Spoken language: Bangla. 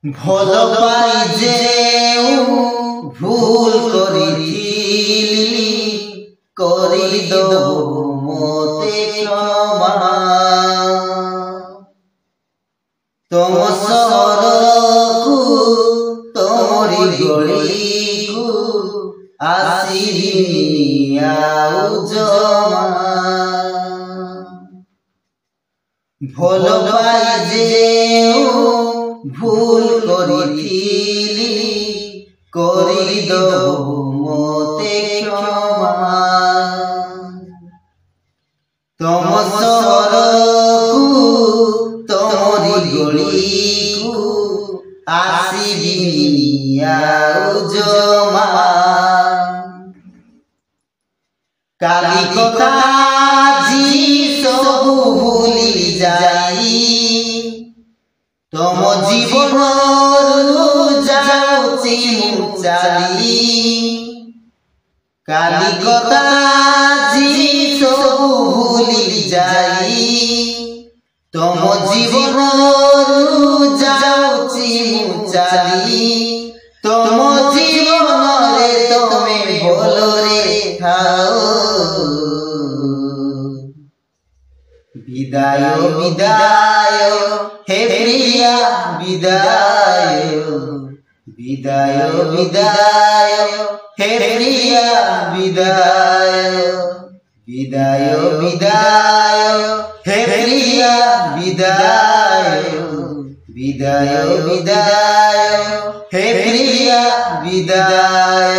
ভাল পাই যেও ভুল করিছিলি করি দো মতে ক্ষমা তোম সরকু তোমরি গলিকু আসিবিনি আউ জমা ভাল পাই যেও ভুল করিছিলি করি দো মতে ক্ষমা তোম সরকু তোমরি গলিকু আসিবিনি আউ জমা কালি কথা জি সবু ভুলি যাই তোম জীবনরু যাউছি মু চালি কালি কথা জি সবু ভুলি যাই তোম জীবনরু যাউছি মু চালি তোম জীবনরে তুমি ভলরে থাও বিদায় বিদায় হে প্রিয়া বিদায় বিদায় বিদায় হে প্রিয়া বিদায় বিদায় বিদায় হে প্রিয়া বিদায় বিদায় বিদায় হে প্রিয়া বিদায়।